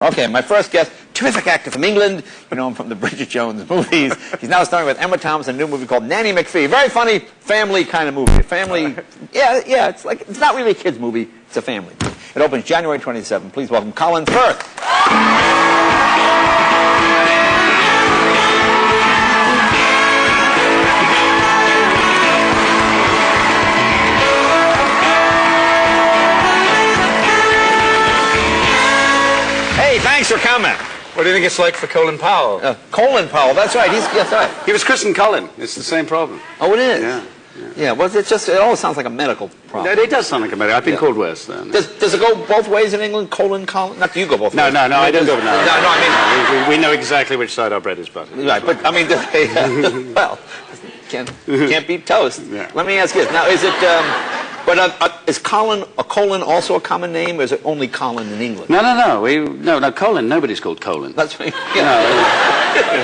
Okay, my first guest, terrific actor from England. You know him from the Bridget Jones movies. He's now starring with Emma Thompson in a new movie called Nanny McPhee. Very funny, family kind of movie. Family, yeah, it's not really a kid's movie, it's a family movie. It opens January 27th. Please welcome Colin Firth. Hey, thanks for coming. What do you think it's like for Colin Powell? Colin Powell, that's right. That's right. He was christened Colin. It's the same problem. Oh, it is? Yeah. Well, it always sounds like a medical problem. It does sound like a medical. I've been called worse, then. Does it go both ways in England, Colin? Not do you go both ways? No, I don't go. No, I mean... We know exactly which side our bread is buttered. Right, but, I mean, well, can't beat toast. Yeah. Let me ask you this. Now, is it... is Colin also a common name, or is it only Colin in England? No, Colin. Nobody's called Colin. That's right. No,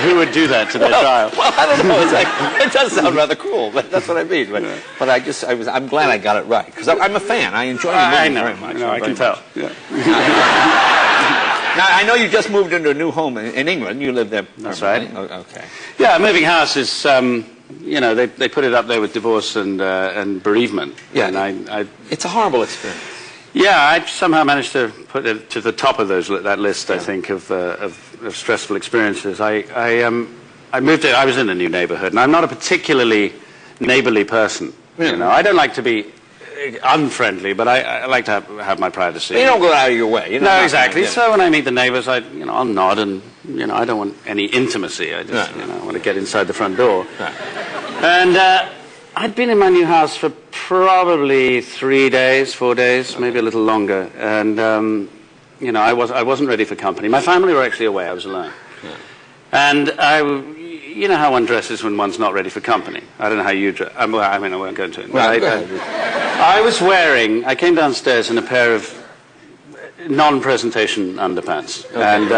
who would do that to their child? Well, I don't know. It's like, it does sound rather cruel, but that's what I mean. But I'm glad I got it right, because I'm a fan. I enjoy the movie very much. I can tell. Yeah. Now, I know you just moved into a new home in England. You live there. That's right. Okay. Yeah, moving house is, they put it up there with divorce and bereavement. Yeah. And it's a horrible experience. Yeah, I somehow managed to put it to the top of that list, I think, of stressful experiences. I moved in, I was in a new neighborhood, and I'm not a particularly neighborly person. Really? You know, I don't like to be unfriendly, but I like to have my privacy. You don't go out of your way. No, exactly. So when I meet the neighbors, I'll nod, and I don't want any intimacy. I just want to get inside the front door. Right. And I'd been in my new house for probably 3 days, 4 days, maybe a little longer, and I wasn't ready for company. My family were actually away. I was alone. Yeah. And you know how one dresses when one's not ready for company. I don't know how you dress. I won't go into it. Right, I came downstairs in a pair of non-presentation underpants. Okay. And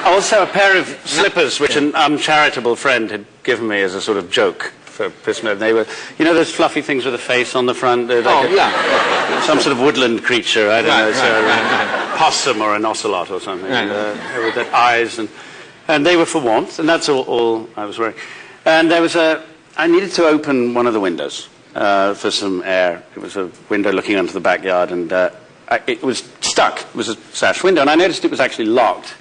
also a pair of slippers, which an uncharitable friend had given me as a sort of joke for Christmas. They were, those fluffy things with a face on the front? Some sort of woodland creature, I don't know. It's a possum or an ocelot or something. With their eyes and they were for warmth, and that's all I was wearing. And I needed to open one of the windows for some air. It was a window looking onto the backyard, and it was stuck. It was a sash window, and I noticed it was actually locked.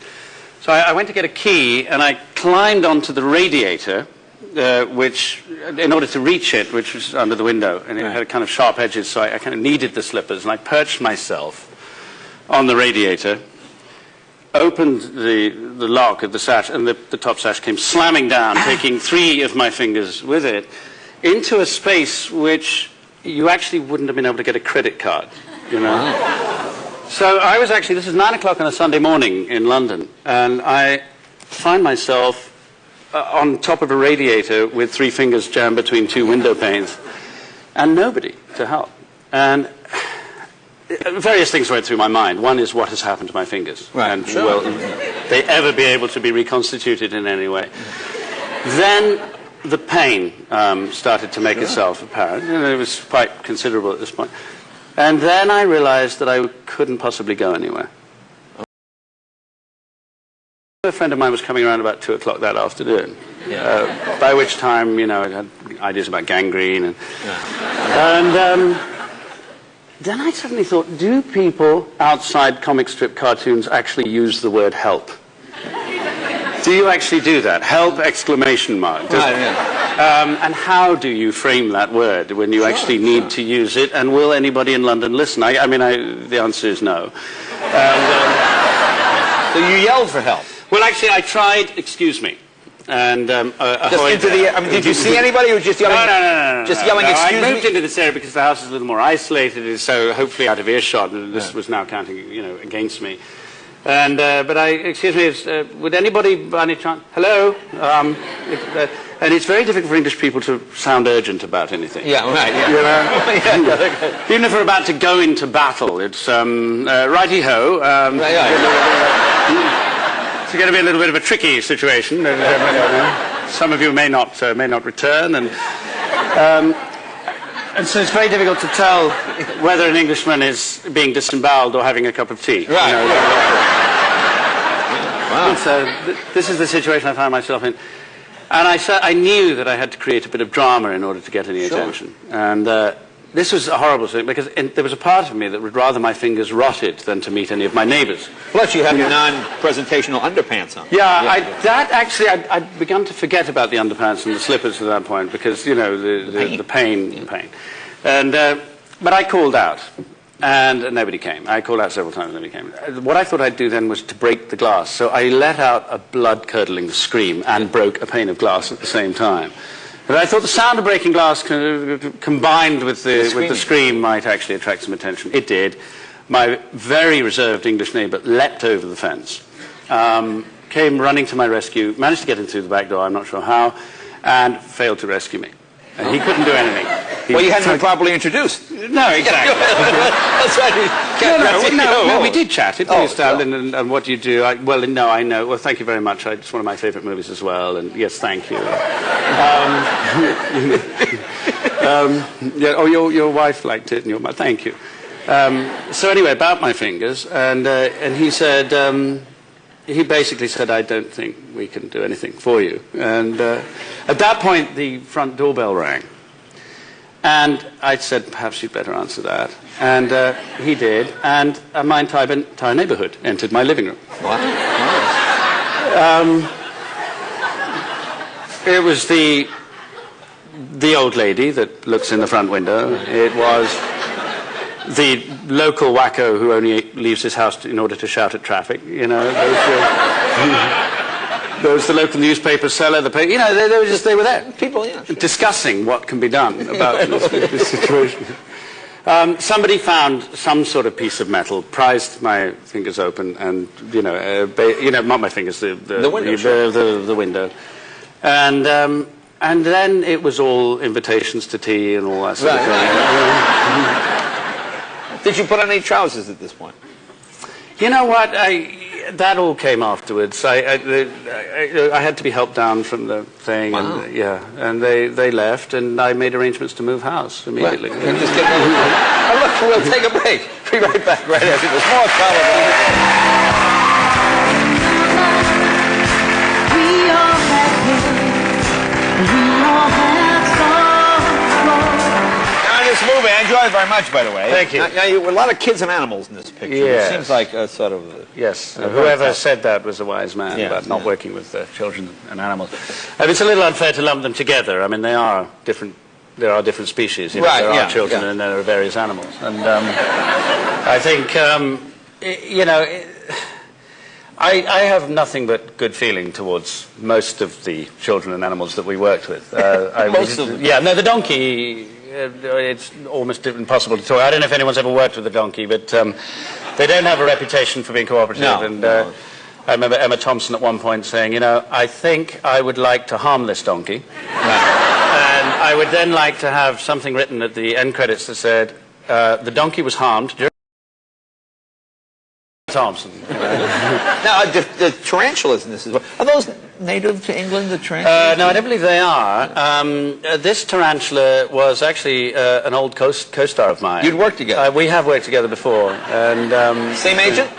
So I went to get a key, and I climbed onto the radiator, which, in order to reach it, which was under the window, and it had kind of sharp edges, so I kind of needed the slippers, and I perched myself on the radiator, opened the lock of the sash, and the top sash came slamming down, taking 3 of my fingers with it, into a space which you actually wouldn't have been able to get a credit card, So I was this is 9 o'clock on a Sunday morning in London, and I find myself on top of a radiator with 3 fingers jammed between 2 window panes, and nobody to help. And various things went through my mind. One is, what has happened to my fingers? Right. And will they ever be able to be reconstituted in any way? Then the pain started to make itself apparent, and it was quite considerable at this point. And then I realized that I couldn't possibly go anywhere. A friend of mine was coming around about 2 o'clock that afternoon, by which time, I had ideas about gangrene. And then I suddenly thought, do people outside comic strip cartoons actually use the word help? Do you actually do that? Help, exclamation mark. And how do you frame that word when you actually need to use it? And will anybody in London listen? The answer is no. So you yelled for help? Well, actually, I tried, excuse me. And just into the did you see anybody, or just yelling? No. Just yelling, excuse me? I moved into this area because the house is a little more isolated, so hopefully out of earshot, and this was now counting, against me. And but excuse me, would anybody by any chance? Hello. And it's very difficult for English people to sound urgent about anything. Yeah, right. Yeah. Even if we're about to go into battle, it's righty-ho. It's going to be a little bit of a tricky situation. Some of you may not return, and so it's very difficult to tell whether an Englishman is being disemboweled or having a cup of tea. Right. So this is the situation I found myself in. And I knew that I had to create a bit of drama in order to get any attention. And this was a horrible thing, because there was a part of me that would rather my fingers rotted than to meet any of my neighbors. Plus, you have your non-presentational underpants on. Yeah, I'd begun to forget about the underpants and the slippers at that point, because, you know, the pain. And, but I called out, and nobody came. I called out several times, and nobody came. What I thought I'd do then was to break the glass. So I let out a blood-curdling scream and broke a pane of glass at the same time. And I thought the sound of breaking glass combined with the scream might actually attract some attention. It did. My very reserved English neighbour leapt over the fence, came running to my rescue, managed to get in through the back door, I'm not sure how, and failed to rescue me. And he couldn't do anything. Well, you hadn't been properly introduced. No, exactly. That's right. No, we did chat. It was and what do you do? Well, no, I know. Well, thank you very much. It's one of my favourite movies as well. And yes, thank you. Yeah. Oh, your wife liked it, and thank you. So anyway, about my fingers, and he said. He basically said, I don't think we can do anything for you. And at that point, the front doorbell rang. And I said, perhaps you'd better answer that. And he did. And my entire neighborhood entered my living room. Wow. It was the old lady that looks in the front window. It was the local wacko who only leaves his house in order to shout at traffic, you know. There was the local newspaper seller, you know, they were there. People, yeah. Sure. Discussing what can be done about this situation. Somebody found some sort of piece of metal, prized my fingers open, and, you know, not my fingers, the window, the window. And then it was all invitations to tea and all that sort of thing. Did you put on any trousers at this point? You know what? That all came afterwards. I had to be helped down from the thing. Wow. And they left, and I made arrangements to move house immediately. Well, just get look, we'll take a break. Be right back right after this. More Colin. Movie. I enjoyed it very much, by the way. Thank you. Now, a lot of kids and animals in this picture. Yes. It seems like a sort of... Yes. Whoever said that was a wise man about not working with children and animals. It's a little unfair to lump them together. I mean, there are different species. You know, there are children and there are various animals. And I think, you know... I have nothing but good feeling towards most of the children and animals that we worked with. Most of them? Yeah, no, the donkey... it's almost impossible to talk. I don't know if anyone's ever worked with a donkey, but they don't have a reputation for being cooperative. No, I remember Emma Thompson at one point saying, you know, I think I would like to harm this donkey. And I would then like to have something written at the end credits that said, the donkey was harmed during Thompson. Now, the tarantulas in this as well. Are those native to England, the tarantulas? No, I don't believe they are. This tarantula was actually an old co-star of mine. You'd worked together? We have worked together before. And, same agent?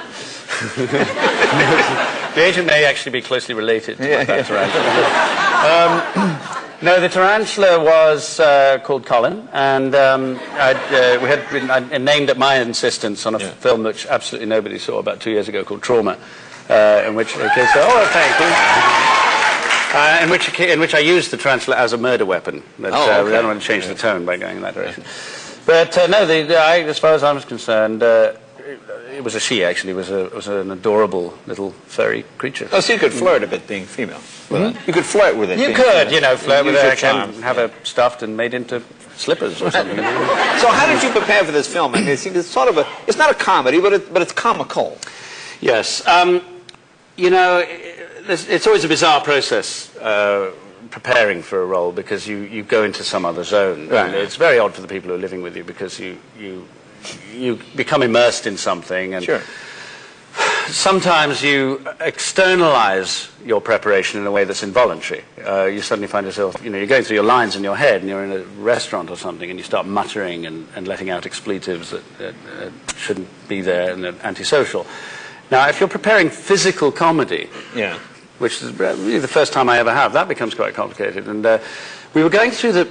The agent may actually be closely related to that tarantula. No, the tarantula was called Colin, and we had named at my insistence on a film which absolutely nobody saw about 2 years ago called Trauma, in which thank you. In which I used the tarantula as a murder weapon. But we don't want to change the tone by going in that direction. But no, as far as I was concerned, it was a she, actually. It was an adorable little furry creature. Oh, so you could flirt a bit being female. Mm-hmm. You could flirt with it. You could, flirt with it and have her stuffed and made into slippers or something. So how did you prepare for this film? I mean, it's sort of it's not a comedy, but it's comical. Yes. It's always a bizarre process preparing for a role, because you go into some other zone. Right. And it's very odd for the people who are living with you, because you become immersed in something, and sometimes you externalize your preparation in a way that's involuntary. You suddenly find yourself, you're going through your lines in your head, and you're in a restaurant or something, and you start muttering and letting out expletives that shouldn't be there and are antisocial. Now, if you're preparing physical comedy, Yeah. which is really the first time I ever have, that becomes quite complicated. And we were going through the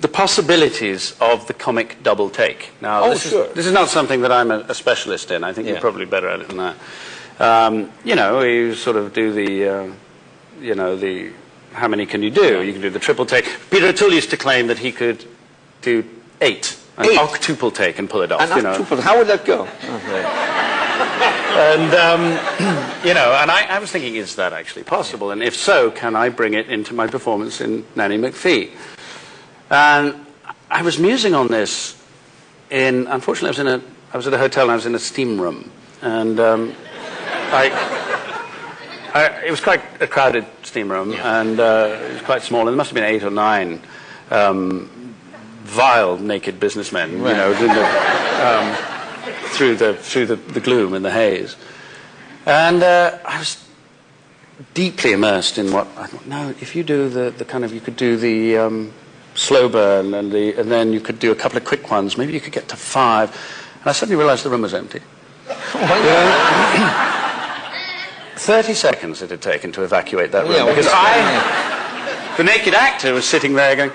the possibilities of the comic double take. Now, this is not something that I'm a specialist in. I think you're probably better at it than that. You know, you sort of do the, you know, the how many can you do? You can do the triple take. Peter O'Toole used to claim that he could do 8, an octuple take, and pull it off. An octuple, how would that go? And, you know, and I was thinking, is that actually possible? And if so, can I bring it into my performance in Nanny McPhee? And I was musing on this unfortunately, I was at a hotel and I was in a steam room. And it was quite a crowded steam room, and it was quite small, and there must have been 8 or 9 vile naked businessmen, you know, through the gloom and the haze. And I was deeply immersed in what I thought, no, if you do the kind of, you could do the slow burn and then you could do a couple of quick ones, maybe you could get to 5. And I suddenly realized the room was empty. 30 seconds it had taken to evacuate that room, because the naked actor was sitting there going,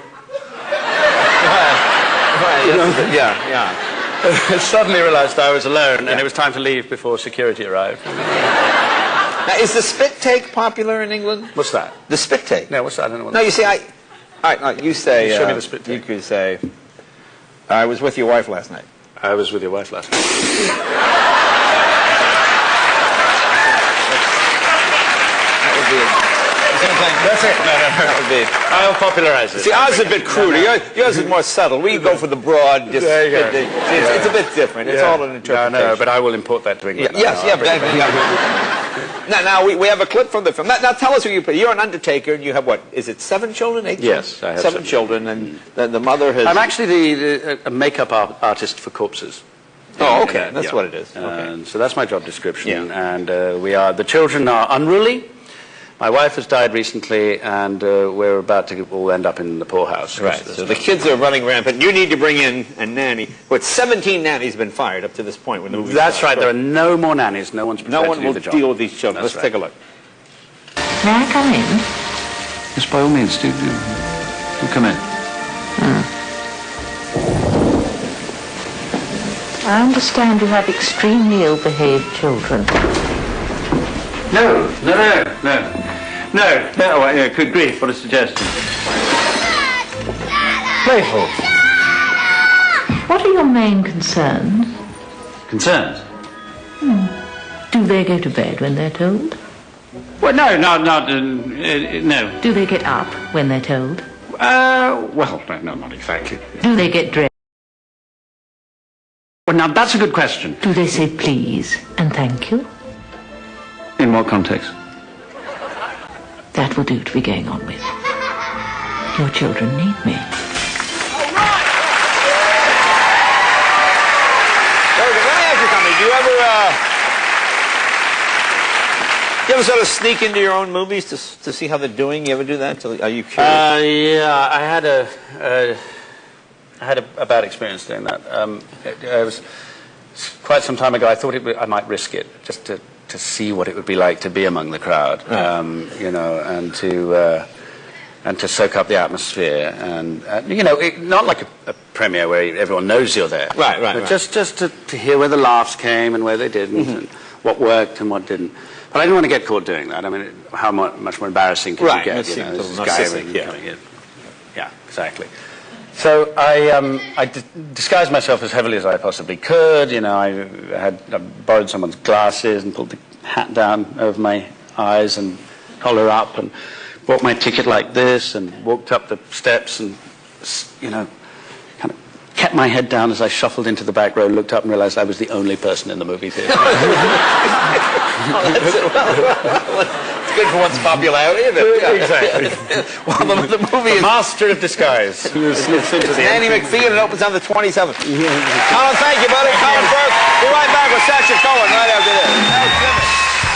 I suddenly realized I was alone, and it was time to leave before security arrived. Now, is the spit take popular in England? What's that? The spit take? No, what's that? I don't know what no, you see, all right, no, you say, show me the spit take. You could say, I was with your wife last night. I was with your wife last night. That's it. No. That would be. I'll popularize it. See, ours is a bit cruder. Yours is more subtle. We go for the broad. Just, it's a bit different. It's all an interpretation. No, but I will import that to England. Yes. Now we have a clip from the film. Now tell us who you play. You're an undertaker, and you have what? Is it 7 children? 8 children? Yes, I have 7 children, and the mother has. I'm actually a makeup artist for corpses. Oh, okay. That's what it is. Okay. So that's my job description. Yeah. And the children are unruly. My wife has died recently, and we're about to all end up in the poorhouse. Right. So the kids are running rampant. You need to bring in a nanny. But 17 nannies have been fired up to this point. When the movie That's started. right. There are no more nannies. No one's prepared to do the job. No one will deal with these children. Let's take a look. May I come in? Yes, by all means. Do come in. I understand you have extremely ill-behaved children. No. Good grief, what a suggestion. Playful. What are your main concerns? Concerns? Do they go to bed when they're told? Well, no. Do they get up when they're told? Well, no, not exactly. Do they get dressed? Well, now, that's a good question. Do they say please and thank you? In what context? That will do to be going on with. Your children need me. Let me ask you something. Do you ever sort of sneak into your own movies to see how they're doing? You ever do that? Are you curious? Yeah, I had a bad experience doing that. It was quite some time ago. I thought I might risk it just to see what it would be like to be among the crowd, you know, and to soak up the atmosphere, and you know, not like a premiere where everyone knows you're there, right. Just to hear where the laughs came and where they didn't, and what worked and what didn't. But I didn't want to get caught doing that. I mean, how much more embarrassing can you get? You know, this guy coming in. Yeah, exactly. So I disguised myself as heavily as I possibly could. You know, I borrowed someone's glasses and pulled the hat down over my eyes and collar up, and bought my ticket like this and walked up the steps and, you know, kind of kept my head down as I shuffled into the back row, looked up and realized I was the only person in the movie theater. It's good for one's popularity, isn't it? Yeah. Exactly. Well, the movie is master of disguise. It's Nanny McPhee, and it opens on the 27th. Colin, thank you, buddy. Colin FIRTH. We're right back with Sacha Cohen right after this.